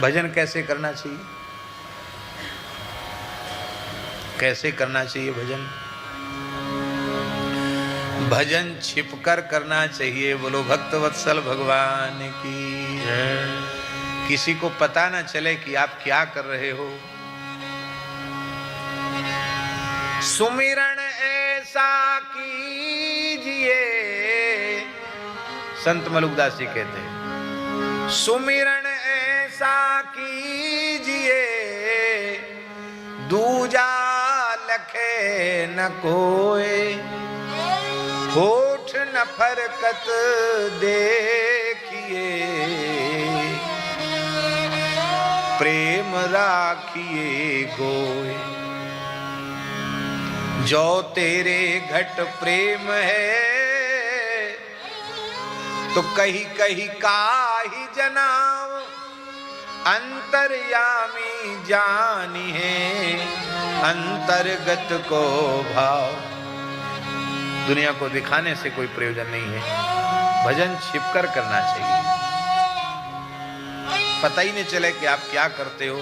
भजन कैसे करना चाहिए? कैसे करना चाहिए भजन? भजन छिपकर करना चाहिए। बोलो भक्त वत्सल भगवान की जय। किसी को पता ना चले कि आप क्या कर रहे हो। सुमिरन ऐसा कीजिए, संत मलुकदास जी कहते हैं, सुमिरन ऐसा कीजिए दूजा लखे न कोय, होठ न फरकत देखिए प्रेम राखिए गोय। जो तेरे घट प्रेम है तो कहीं कहीं काहि जनाओ, अंतर्यामी जानी है अंतर्गत को भाव। दुनिया को दिखाने से कोई प्रयोजन नहीं है, भजन छिपकर करना चाहिए। पता ही नहीं चले कि आप क्या करते हो।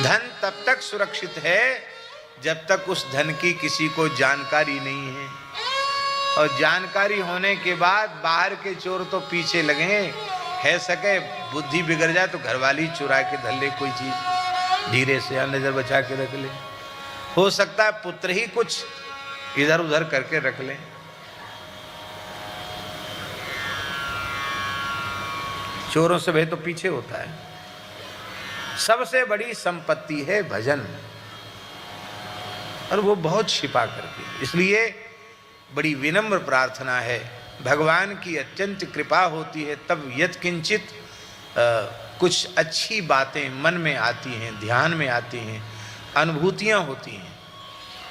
धन तब तक सुरक्षित है जब तक उस धन की किसी को जानकारी नहीं है, और जानकारी होने के बाद बाहर के चोर तो पीछे लगे, है सके बुद्धि बिगड़ जाए तो घरवाली चुरा के धर ले कोई चीज, धीरे से नजर बचा के रख ले। हो सकता है पुत्र ही कुछ इधर उधर करके रख ले। चोरों से भय तो पीछे होता है। सबसे बड़ी संपत्ति है भजन, और वो बहुत छिपा करके। इसलिए बड़ी विनम्र प्रार्थना है, भगवान की अत्यंत कृपा होती है तब यत्किंचित कुछ अच्छी बातें मन में आती हैं, ध्यान में आती हैं, अनुभूतियाँ होती हैं।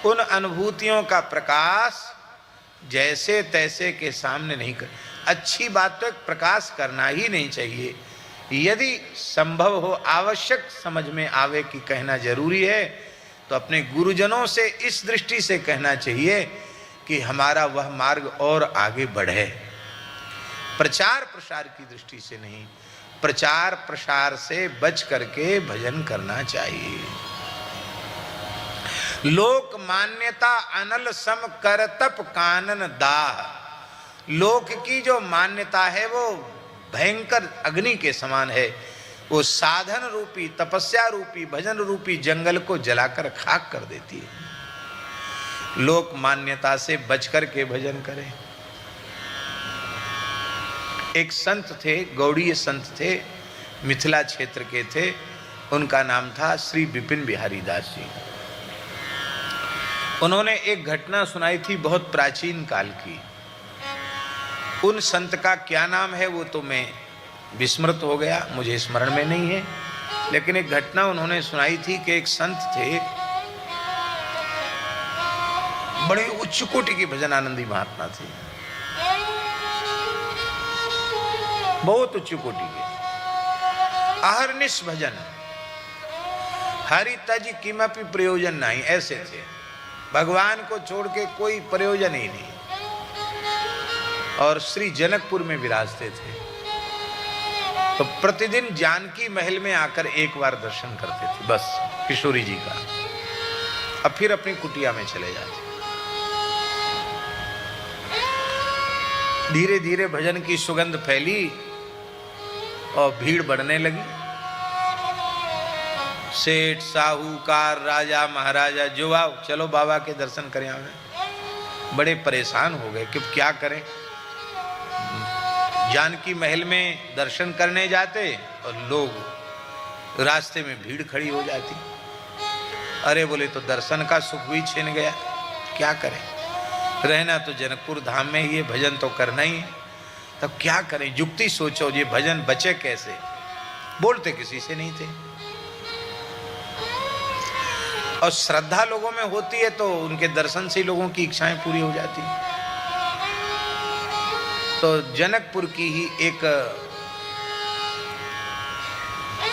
उन अनुभूतियों का प्रकाश जैसे तैसे के सामने नहीं कर, अच्छी बात तो प्रकाश करना ही नहीं चाहिए। यदि संभव हो, आवश्यक समझ में आवे कि कहना जरूरी है, तो अपने गुरुजनों से इस दृष्टि से कहना चाहिए कि हमारा वह मार्ग और आगे बढ़े। प्रचार प्रसार की दृष्टि से नहीं, प्रचार प्रसार से बच करके भजन करना चाहिए। लोक मान्यता अनल सम कर तप कानन दाह। लोक की जो मान्यता है वो भयंकर अग्नि के समान है, वो साधन रूपी, तपस्या रूपी, भजन रूपी जंगल को जलाकर खाक कर देती है। लोक मान्यता से बचकर के भजन करें। एक संत थे, गौड़ीय संत थे, मिथिला क्षेत्र के थे, उनका नाम था श्री विपिन बिहारी दास जी। उन्होंने एक घटना सुनाई थी बहुत प्राचीन काल की। उन संत का क्या नाम है वो तो मैं विस्मृत हो गया, मुझे स्मरण में नहीं है, लेकिन एक घटना उन्होंने सुनाई थी कि एक संत थे, बड़े उच्च कोटि के भजन आनंदी महात्मा थे, बहुत उच्च कोटि के, अहर्निश भजन, हरि तज किमपि प्रयोजन नहीं, ऐसे थे। भगवान को छोड़ के कोई प्रयोजन ही नहीं। और श्री जनकपुर में विराजते थे, तो प्रतिदिन जानकी महल में आकर एक बार दर्शन करते थे, बस किशोरी जी का, अब फिर अपनी कुटिया में चले जाते। धीरे धीरे भजन की सुगंध फैली और भीड़ बढ़ने लगी। सेठ, साहूकार, राजा, महाराजा जो आओ, चलो बाबा के दर्शन करें। आवे बड़े परेशान हो गए कि क्या करें। जानकी महल में दर्शन करने जाते और लोग रास्ते में भीड़ खड़ी हो जाती। अरे बोले तो दर्शन का सुख भी छिन गया, क्या करें। रहना तो जनकपुर धाम में ही है, भजन तो करना ही है, तब क्या करें। युक्ति सोचो, ये भजन बचे कैसे। बोलते किसी से नहीं थे, और श्रद्धा लोगों में होती है तो उनके दर्शन से लोगों की इच्छाएं पूरी हो जाती। तो जनकपुर की ही एक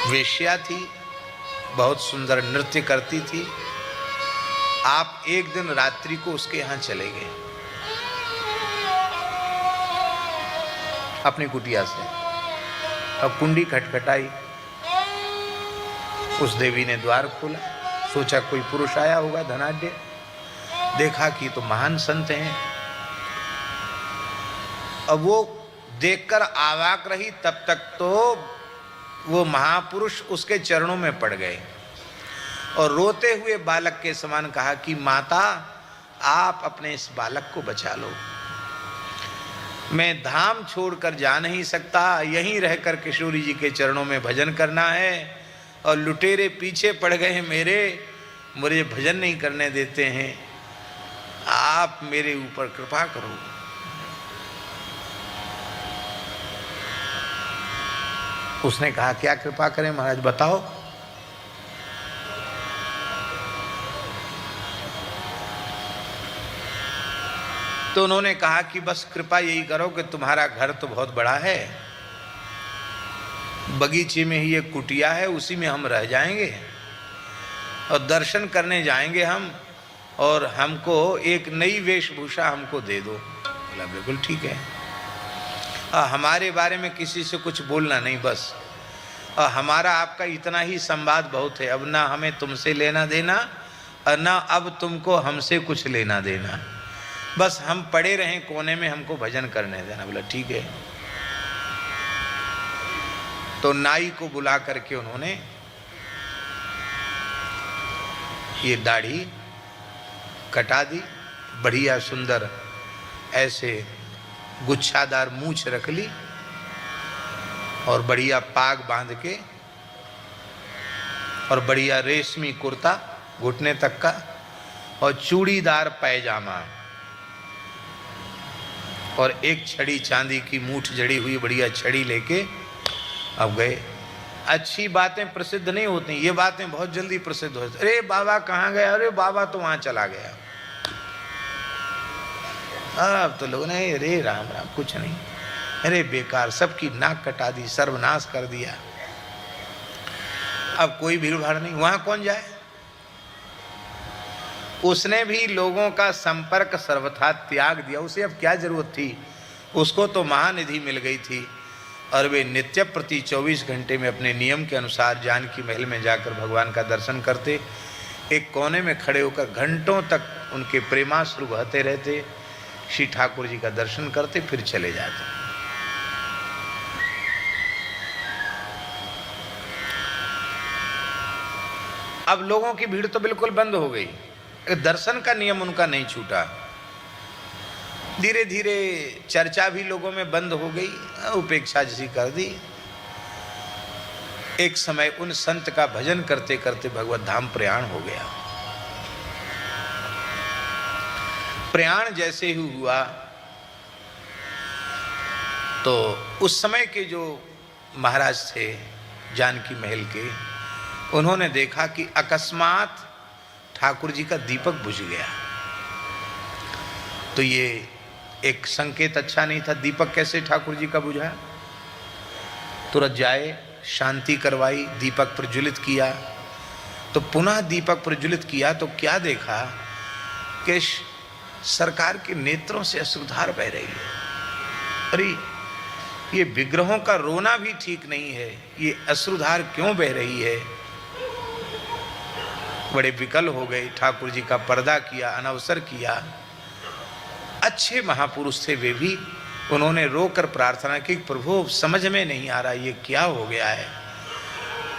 वेश्या थी, बहुत सुंदर नृत्य करती थी। आप एक दिन रात्रि को उसके यहां चले गए अपनी कुटिया से। अब कुंडी खटखटाई, उस देवी ने द्वार खोला, सोचा कोई पुरुष आया होगा धनाढ्य, देखा कि तो महान संत हैं। अब वो देखकर अवाक रही, तब तक तो वो महापुरुष उसके चरणों में पड़ गए और रोते हुए बालक के समान कहा कि माता, आप अपने इस बालक को बचा लो, मैं धाम छोड़कर जा नहीं सकता, यहीं रहकर किशोरी जी के चरणों में भजन करना है, और लुटेरे पीछे पड़ गए मेरे, मुझे भजन नहीं करने देते हैं, आप मेरे ऊपर कृपा करो। उसने कहा क्या कृपा करें महाराज, बताओ। तो उन्होंने कहा कि बस कृपा यही करो कि तुम्हारा घर तो बहुत बड़ा है, बगीचे में ही एक कुटिया है, उसी में हम रह जाएंगे और दर्शन करने जाएंगे हम, और हमको एक नई वेशभूषा हमको दे दो। बोला बिल्कुल ठीक है, हमारे बारे में किसी से कुछ बोलना नहीं, बस हमारा आपका इतना ही संवाद बहुत है, अब ना हमें तुमसे लेना देना और ना अब तुमको हमसे कुछ लेना देना, बस हम पड़े रहें कोने में, हमको भजन करने देना। बोला ठीक है। तो नाई को बुला करके उन्होंने ये दाढ़ी कटा दी, बढ़िया सुंदर ऐसे गुच्छादार मूछ रख ली और बढ़िया पाग बांध के और बढ़िया रेशमी कुर्ता घुटने तक का और चूड़ीदार पैजामा और एक छड़ी, चांदी की मूठ जड़ी हुई बढ़िया छड़ी लेके अब गए। अच्छी बातें प्रसिद्ध नहीं होती, ये बातें बहुत जल्दी प्रसिद्ध होती। अरे बाबा कहाँ गया, अरे बाबा तो वहां चला गया। अब तो लोग ने अरे राम राम, कुछ नहीं, अरे बेकार, सबकी नाक कटा दी, सर्वनाश कर दिया, अब कोई भीड़ भाड़ नहीं, वहां कौन जाए। उसने भी लोगों का संपर्क सर्वथा त्याग दिया, उसे अब क्या जरूरत थी, उसको तो महानिधि मिल गई थी और वे नित्य प्रति 24 घंटे में अपने नियम के अनुसार जानकी महल में जाकर भगवान का दर्शन करते, एक कोने में खड़े होकर घंटों तक उनके प्रेमाश्रु बहते रहते, श्री ठाकुर जी का दर्शन करते, फिर चले जाते। अब लोगों की भीड़ तो बिल्कुल बंद हो गई, दर्शन का नियम उनका नहीं छूटा। धीरे धीरे चर्चा भी लोगों में बंद हो गई, उपेक्षा जैसी कर दी। एक समय उन संत का भजन करते करते भगवत धाम प्रयाण हो गया। प्रयाण जैसे ही हुआ तो उस समय के जो महाराज थे जानकी महल के, उन्होंने देखा कि अकस्मात ठाकुर जी का दीपक बुझ गया। तो ये एक संकेत अच्छा नहीं था, दीपक कैसे ठाकुर जी का बुझा। तुरंत जाए, शांति करवाई, दीपक प्रज्वलित किया। तो पुनः दीपक प्रज्वलित किया तो क्या देखा कि सरकार के नेत्रों से अश्रुधार बह रही है। अरे ये विग्रहों का रोना भी ठीक नहीं है, ये अश्रुधार क्यों बह रही है। बड़े विकल हो गए, ठाकुर जी का पर्दा किया, अनवसर किया। अच्छे महापुरुष थे वे भी, उन्होंने रोकर प्रार्थना की, प्रभु समझ में नहीं आ रहा ये क्या हो गया है।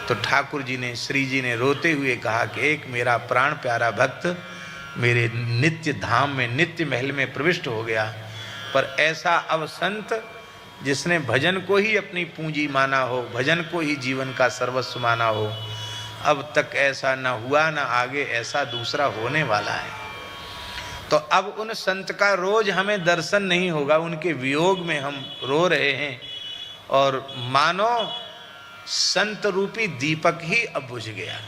तो ठाकुर जी ने, श्री जी ने रोते हुए कहा कि एक मेरा प्राण प्यारा भक्त मेरे नित्य धाम में, नित्य महल में प्रविष्ट हो गया, पर ऐसा अवसंत जिसने भजन को ही अपनी पूंजी माना हो, भजन को ही जीवन का सर्वस्व माना हो, अब तक ऐसा न हुआ, न आगे ऐसा दूसरा होने वाला है। तो अब उन संत का रोज हमें दर्शन नहीं होगा, उनके वियोग में हम रो रहे हैं और मानो संत रूपी दीपक ही अब बुझ गया।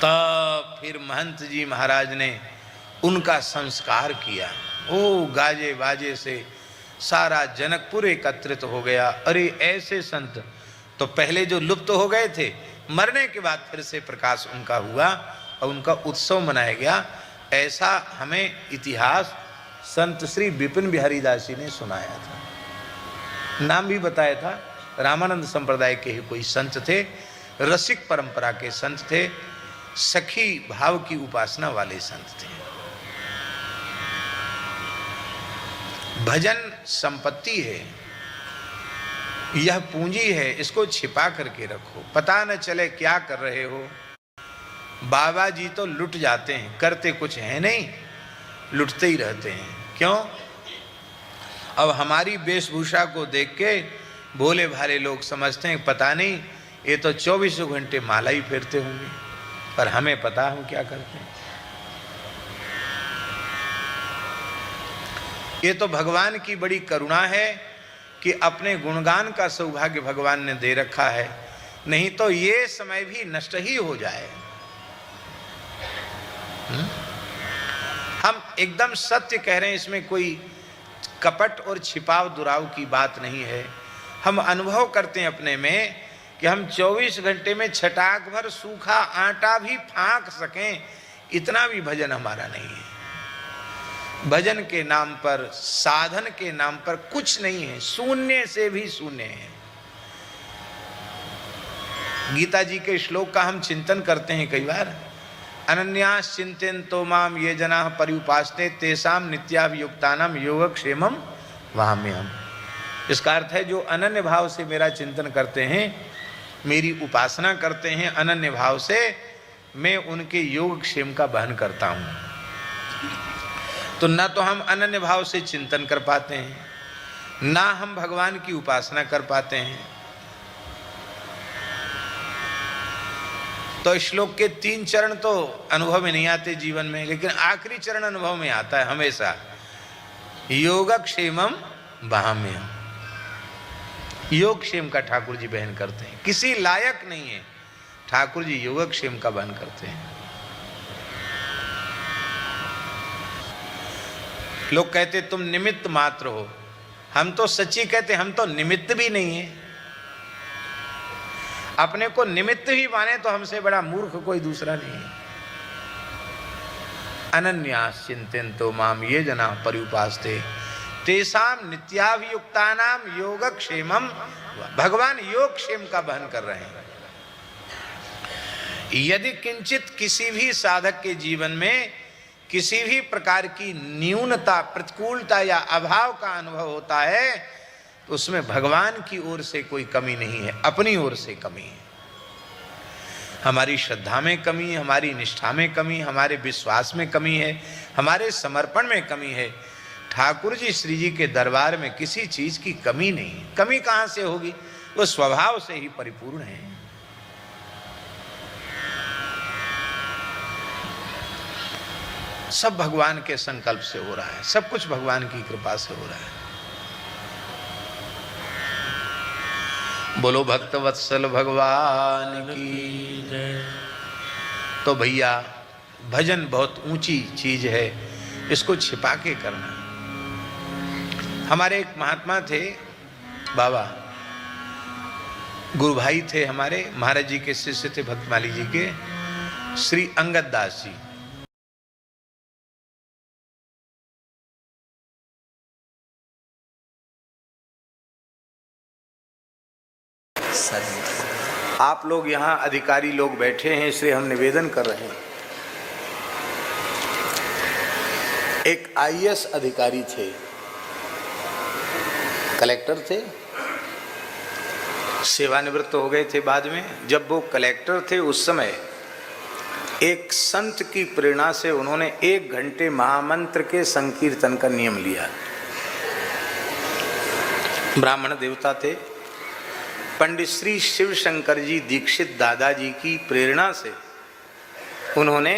तब फिर महंत जी महाराज ने उनका संस्कार किया। ओ गाजे बाजे से सारा जनकपुर एकत्रित हो गया। अरे ऐसे संत तो पहले जो लुप्त हो गए थे, मरने के बाद फिर से प्रकाश उनका हुआ और उनका उत्सव मनाया गया। ऐसा हमें इतिहास संत श्री विपिन बिहारी दास जी ने सुनाया था। नाम भी बताया था, रामानंद संप्रदाय के ही कोई संत थे, रसिक परंपरा के संत थे, सखी भाव की उपासना वाले संत थे। भजन संपत्ति है, यह पूंजी है, इसको छिपा करके रखो, पता न चले क्या कर रहे हो। बाबा जी तो लुट जाते हैं, करते कुछ है नहीं, लुटते ही रहते हैं। क्यों? अब हमारी वेशभूषा को देख के भोले भाले लोग समझते हैं पता नहीं ये तो 24 घंटे माला ही फेरते होंगे, पर हमें पता हम क्या करते हैं। ये तो भगवान की बड़ी करुणा है कि अपने गुणगान का सौभाग्य भगवान ने दे रखा है, नहीं तो ये समय भी नष्ट ही हो जाए। हम एकदम सत्य कह रहे हैं, इसमें कोई कपट और छिपाव दुराव की बात नहीं है। हम अनुभव करते हैं अपने में कि हम 24 घंटे में छटाक भर सूखा आटा भी फाँक सकें, इतना भी भजन हमारा नहीं है। भजन के नाम पर, साधन के नाम पर कुछ नहीं है, शून्य से भी शून्य है। गीता जी के श्लोक का हम चिंतन करते हैं कई बार, अनन्यास चिंतयन्तो माम ये जनाः पर्युपासते तेषां नित्याभियुक्तानां योगक्षेमं वहाम्यहम्। इसका अर्थ है जो अनन्य भाव से मेरा चिंतन करते हैं, मेरी उपासना करते हैं अनन्य भाव से, मैं उनके योगक्षेम का वहन करता हूँ। तो न तो हम अनन्य भाव से चिंतन कर पाते हैं, ना हम भगवान की उपासना कर पाते हैं। तो श्लोक के 3 चरण तो अनुभव में नहीं आते जीवन में, लेकिन आखिरी चरण अनुभव में आता है हमेशा, योगक्षेमम वहाम्यहम्। योगक्षेम का ठाकुर जी बहन करते हैं, किसी लायक नहीं है, ठाकुर जी योगक्षेम का बहन करते हैं। लोग कहते तुम निमित्त मात्र हो, हम तो सच्ची कहते हम तो निमित्त भी नहीं है। अपने को निमित्त ही माने तो हमसे बड़ा मूर्ख कोई दूसरा नहीं है। अनन्यास चिंतयन्तो माम ये जनाः पर्युपासते तेषां नित्याभियुक्तानां योगक्षेमम। भगवान योगक्षेम का वहन कर रहे हैं। यदि किंचित किसी भी साधक के जीवन में किसी भी प्रकार की न्यूनता, प्रतिकूलता या अभाव का अनुभव होता है, तो उसमें भगवान की ओर से कोई कमी नहीं है, अपनी ओर से कमी है। हमारी श्रद्धा में कमी, हमारी निष्ठा में कमी, हमारे विश्वास में कमी है, हमारे समर्पण में कमी है। ठाकुर जी श्री जी के दरबार में किसी चीज की कमी नहीं है। कमी कहाँ से होगी? वो स्वभाव से ही परिपूर्ण है। सब भगवान के संकल्प से हो रहा है, सब कुछ भगवान की कृपा से हो रहा है। बोलो भक्त वत्सल भगवान की जय। तो भैया भजन बहुत ऊंची चीज है, इसको छिपा के करना। हमारे एक महात्मा थे, बाबा गुरु भाई थे हमारे, महाराज जी के शिष्य थे, भक्तमाली जी के, श्री अंगद दास जी। आप लोग यहाँ अधिकारी लोग बैठे हैं, इसलिए हम निवेदन कर रहे हैं। एक आईएएस अधिकारी थे, कलेक्टर थे, सेवानिवृत्त हो गए थे बाद में। जब वो कलेक्टर थे उस समय एक संत की प्रेरणा से उन्होंने 1 घंटे महामंत्र के संकीर्तन का नियम लिया। ब्राह्मण देवता थे, पंडित श्री शिव शंकर जी दीक्षित दादाजी की प्रेरणा से उन्होंने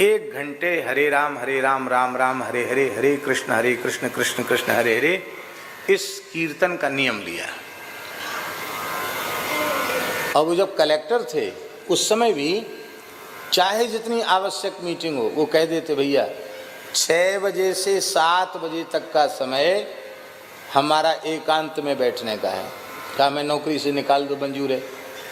1 घंटे हरे राम राम राम हरे हरे, हरे कृष्ण कृष्ण कृष्ण हरे हरे, इस कीर्तन का नियम लिया। और वो जब कलेक्टर थे उस समय भी चाहे जितनी आवश्यक मीटिंग हो, वो कह देते भैया 6 बजे से 7 बजे तक का समय हमारा एकांत में बैठने का है। कहा मैं नौकरी से निकाल दो मंजूर है,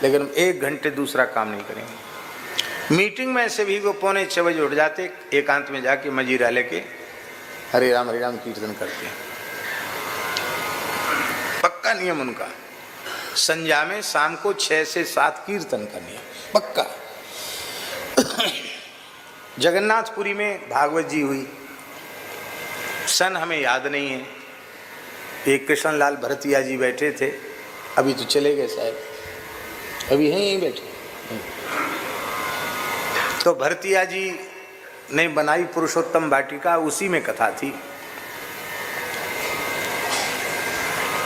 लेकिन हम 1 घंटे दूसरा काम नहीं करेंगे। मीटिंग में से भी वो 5:45 बजे उठ जाते, एकांत में जाके मजीरा लेके हरे राम कीर्तन करते हैं। पक्का नियम उनका। संध्या में शाम को 6 से 7 कीर्तन का नियम पक्का। जगन्नाथपुरी में भागवत जी हुई, सन हमें याद नहीं है। एक कृष्णलाल भरतिया जी बैठे थे, अभी तो चले गए शायद, अभी हैं यहीं बैठे। तो भरतिया जी ने बनाई पुरुषोत्तम वाटिका, उसी में कथा थी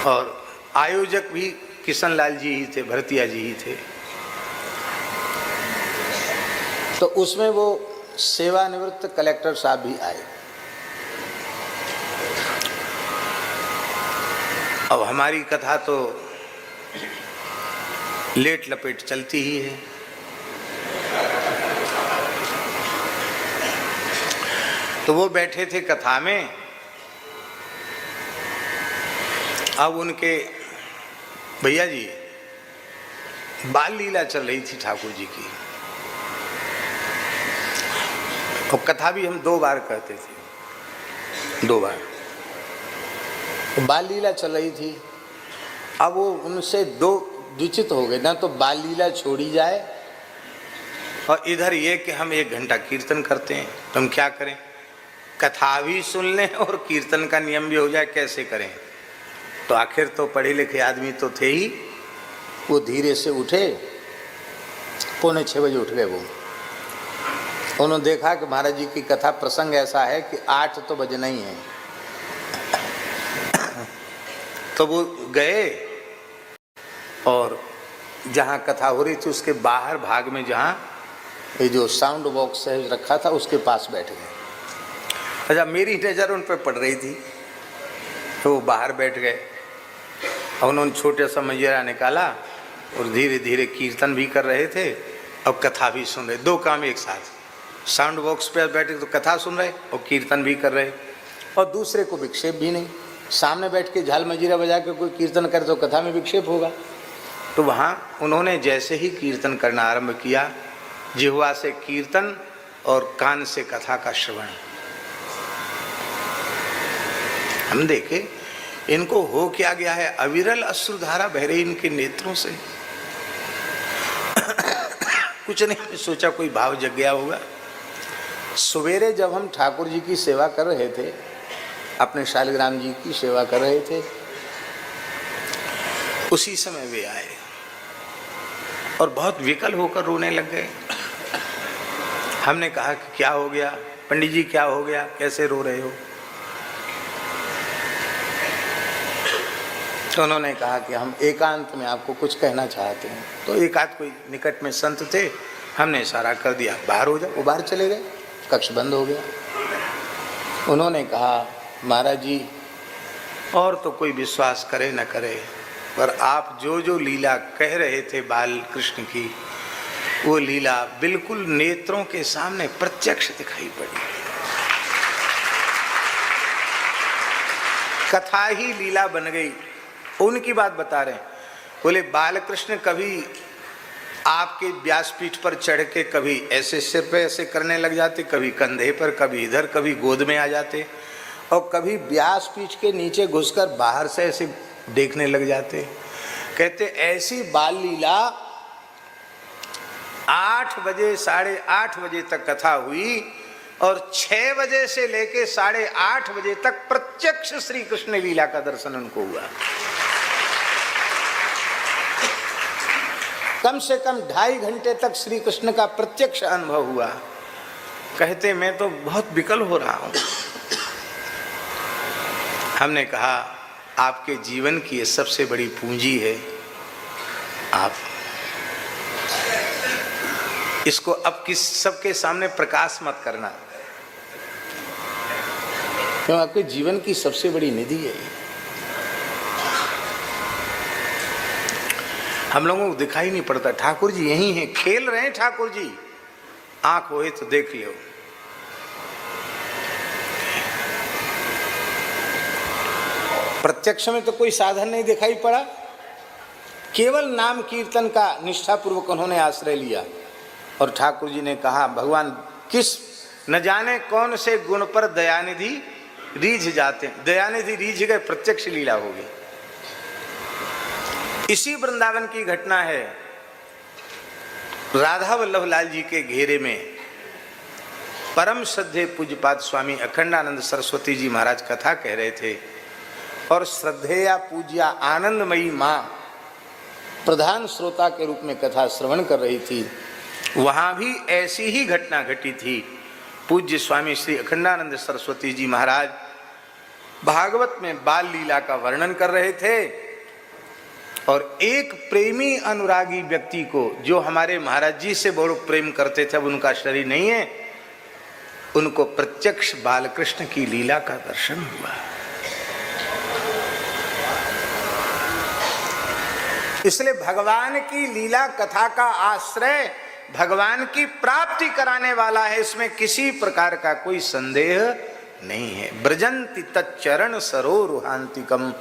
और आयोजक भी किशनलाल जी ही थे, भरतिया जी ही थे। तो उसमें वो सेवानिवृत्त कलेक्टर साहब भी आए। अब हमारी कथा तो लेट लपेट चलती ही है। तो वो बैठे थे कथा में। अब उनके भैया जी बाल लीला चल रही थी ठाकुर जी की, और कथा भी हम 2 बार कहते थे, 2 बार बाल लीला चल रही थी। अब वो उनसे 2 द्विचित हो गए, ना तो बाल लीला छोड़ी जाए और इधर ये कि हम 1 घंटा कीर्तन करते हैं, तो हम क्या करें, कथा भी सुन लें और कीर्तन का नियम भी हो जाए, कैसे करें। तो आखिर तो पढ़े लिखे आदमी तो थे ही, वो धीरे से उठे, 5:45 बजे उठ गए। वो उन्होंने देखा कि महाराज जी की कथा प्रसंग ऐसा है कि 8 तो बजना ही है। तो वो गए और जहाँ कथा हो रही थी उसके बाहर भाग में, जहाँ ये जो साउंड बॉक्स है रखा था, उसके पास बैठ गए। अच्छा, मेरी नज़र उन पर पड़ रही थी, तो वो बाहर बैठ गए और उन्होंने छोटा सा मंजीरा निकाला और धीरे धीरे कीर्तन भी कर रहे थे और कथा भी सुन रहे। 2 काम एक साथ, साउंड बॉक्स पे बैठे तो कथा सुन रहे और कीर्तन भी कर रहे, और दूसरे को विक्षेप भी नहीं। सामने बैठ के झाल मंजीरा बजा के कोई कीर्तन करे तो कथा में विक्षेप होगा। तो वहाँ उन्होंने जैसे ही कीर्तन करना आरंभ किया, जिह्वा से कीर्तन और कान से कथा का श्रवण, हम देखे इनको हो क्या गया है, अविरल अश्रुधारा बह रही इनके नेत्रों से। कुछ नहीं, सोचा कोई भाव जग गया होगा। सवेरे जब हम ठाकुर जी की सेवा कर रहे थे, अपने शालिग्राम जी की सेवा कर रहे थे, उसी समय वे आए और बहुत विकल होकर रोने लग गए। हमने कहा कि क्या हो गया पंडित जी, क्या हो गया, कैसे रो रहे हो। तो उन्होंने कहा कि हम एकांत में आपको कुछ कहना चाहते हैं। तो एक आध कोई निकट में संत थे, हमने इशारा कर दिया बाहर हो जाओ। वो बाहर चले गए, कक्ष बंद हो गया। उन्होंने कहा महाराज जी, और तो कोई विश्वास करे न करे, पर आप जो जो लीला कह रहे थे बाल कृष्ण की, वो लीला बिल्कुल नेत्रों के सामने प्रत्यक्ष दिखाई पड़ी। कथा ही लीला बन गई। उनकी बात बता रहे हैं, बोले बालकृष्ण कभी आपके व्यासपीठ पर चढ़ के कभी ऐसे सिर पे ऐसे करने लग जाते, कभी कंधे पर, कभी इधर, कभी गोद में आ जाते, और कभी व्यासपीठ के नीचे घुसकर बाहर से ऐसे देखने लग जाते। कहते ऐसी बाल लीला 8 बजे 8:30 बजे तक कथा हुई और 6 बजे से लेके 8:30 बजे तक प्रत्यक्ष श्री कृष्ण लीला का दर्शन उनको हुआ। कम से कम 2.5 घंटे तक श्री कृष्ण का प्रत्यक्ष अनुभव हुआ। कहते मैं तो बहुत विकल हो रहा हूं। हमने कहा आपके जीवन की ये सबसे बड़ी पूंजी है, आप इसको अब किस सबके सामने प्रकाश मत करना, क्यों आपके जीवन की सबसे बड़ी निधि है। हम लोगों को दिखाई नहीं पड़ता, ठाकुर जी यही हैं, खेल रहे हैं ठाकुर जी, आंख होए तो देख लो। प्रत्यक्ष में तो कोई साधन नहीं दिखाई पड़ा, केवल नाम कीर्तन का निष्ठापूर्वक उन्होंने आश्रय लिया। और ठाकुर जी ने कहा भगवान किस न जाने कौन से गुण पर दयानिधि रीझ जाते हैं। दयानिधि रीझ गए, प्रत्यक्ष लीला हो गई। इसी वृंदावन की घटना है। राधा वल्लभ लाल जी के घेरे में परम श्रद्धेय पूज्यपाद स्वामी अखंडानंद सरस्वती जी महाराज कथा कह रहे थे और श्रद्धेया पूज्या आनंदमयी माँ प्रधान श्रोता के रूप में कथा श्रवण कर रही थी। वहां भी ऐसी ही घटना घटी थी। पूज्य स्वामी श्री अखंडानंद सरस्वती जी महाराज भागवत में बाल लीला का वर्णन कर रहे थे और एक प्रेमी अनुरागी व्यक्ति को, जो हमारे महाराज जी से बहुत प्रेम करते थे, अब उनका शरीर नहीं है, उनको प्रत्यक्ष बालकृष्ण की लीला का दर्शन हुआ। इसलिए भगवान की लीला कथा का आश्रय भगवान की प्राप्ति कराने वाला है, इसमें किसी प्रकार का कोई संदेह नहीं है। ब्रजंति तच्चरण सरोरुहांतिकम,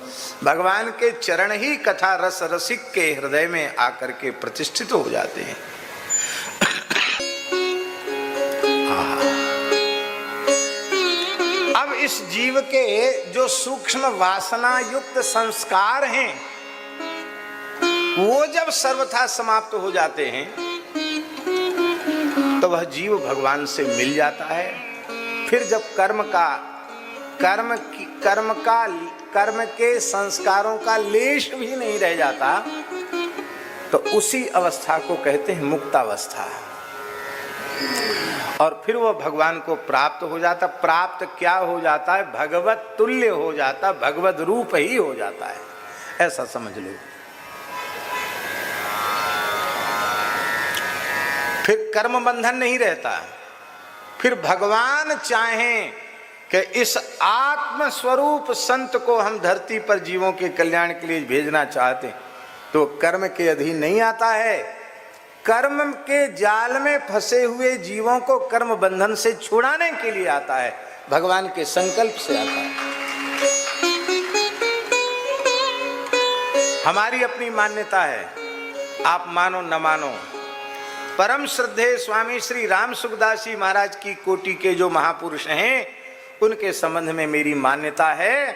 भगवान के चरण ही कथा रस रसिक के हृदय में आकर के प्रतिष्ठित हो जाते हैं। अब इस जीव के जो सूक्ष्म वासना युक्त संस्कार हैं वो जब सर्वथा समाप्त हो जाते हैं तो वह जीव भगवान से मिल जाता है। फिर जब कर्म के संस्कारों का लेश भी नहीं रह जाता तो उसी अवस्था को कहते हैं मुक्तावस्था। और फिर वह भगवान को प्राप्त हो जाता। प्राप्त क्या हो जाता है? भगवत तुल्य हो जाता, भगवत रूप ही हो जाता है, ऐसा समझ लो। फिर कर्म बंधन नहीं रहता। फिर भगवान चाहें कि इस आत्म स्वरूप संत को हम धरती पर जीवों के कल्याण के लिए भेजना चाहते तो कर्म के अधीन नहीं आता है। कर्म के जाल में फंसे हुए जीवों को कर्म बंधन से छुड़ाने के लिए आता है, भगवान के संकल्प से आता है। हमारी अपनी मान्यता है, आप मानो न मानो। परम श्रद्धेय स्वामी श्री राम सुखदास जी महाराज की कोटि के जो महापुरुष हैं उनके संबंध में मेरी मान्यता है,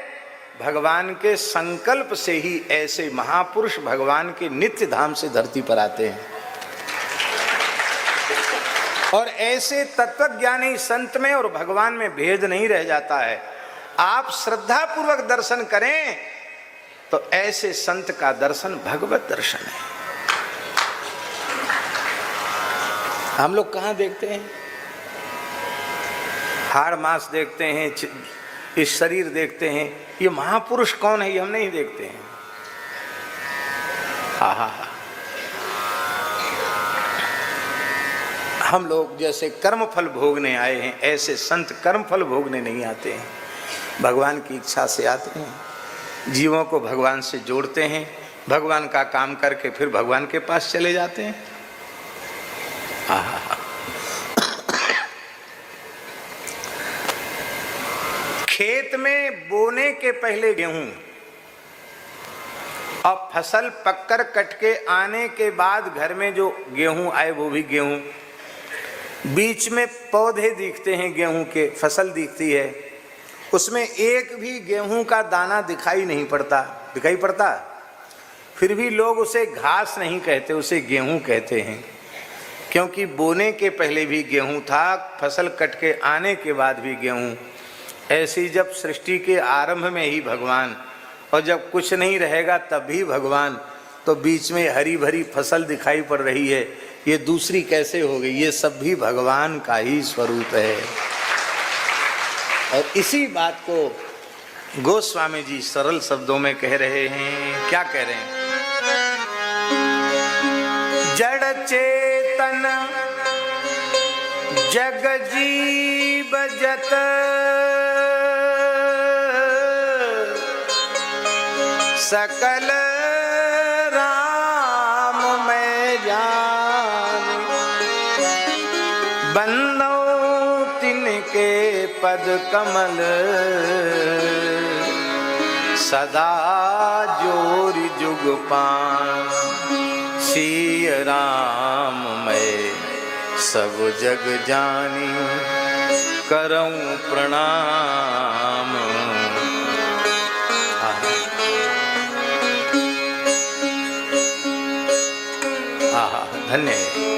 भगवान के संकल्प से ही ऐसे महापुरुष भगवान के नित्य धाम से धरती पर आते हैं। और ऐसे तत्वज्ञानी संत में और भगवान में भेद नहीं रह जाता है। आप श्रद्धा पूर्वक दर्शन करें तो ऐसे संत का दर्शन भगवत दर्शन है। हम लोग कहाँ देखते हैं? हाड़ मांस देखते हैं, इस शरीर देखते हैं, ये महापुरुष कौन है ये हम नहीं देखते हैं। हा हा हा। हम लोग जैसे कर्म फल भोगने आए हैं ऐसे संत कर्म फल भोगने नहीं आते हैं, भगवान की इच्छा से आते हैं, जीवों को भगवान से जोड़ते हैं, भगवान का काम करके फिर भगवान के पास चले जाते हैं। खेत में बोने के पहले गेहूं और फसल पककर कट के आने के बाद घर में जो गेहूं आए वो भी गेहूं, बीच में पौधे दिखते हैं, गेहूं के फसल दिखती है, उसमें एक भी गेहूं का दाना दिखाई नहीं पड़ता। दिखाई पड़ता? फिर भी लोग उसे घास नहीं कहते, उसे गेहूं कहते हैं, क्योंकि बोने के पहले भी गेहूं था, फसल कट के आने के बाद भी गेहूं। ऐसी जब सृष्टि के आरंभ में ही भगवान और जब कुछ नहीं रहेगा तब भी भगवान, तो बीच में हरी भरी फसल दिखाई पड़ रही है, ये दूसरी कैसे हो गई? ये सब भी भगवान का ही स्वरूप है। और इसी बात को गोस्वामी जी सरल शब्दों में कह रहे हैं। क्या कह रहे हैं? जड़ चेतन जग जीव जत सकल राम मैं जान, बंदो तिनके पद कमल सदा जोरि जुग पान। सिय राम मैं सब जग जानी, करऊं प्रणाम। हाँ हाँ, धन्य है।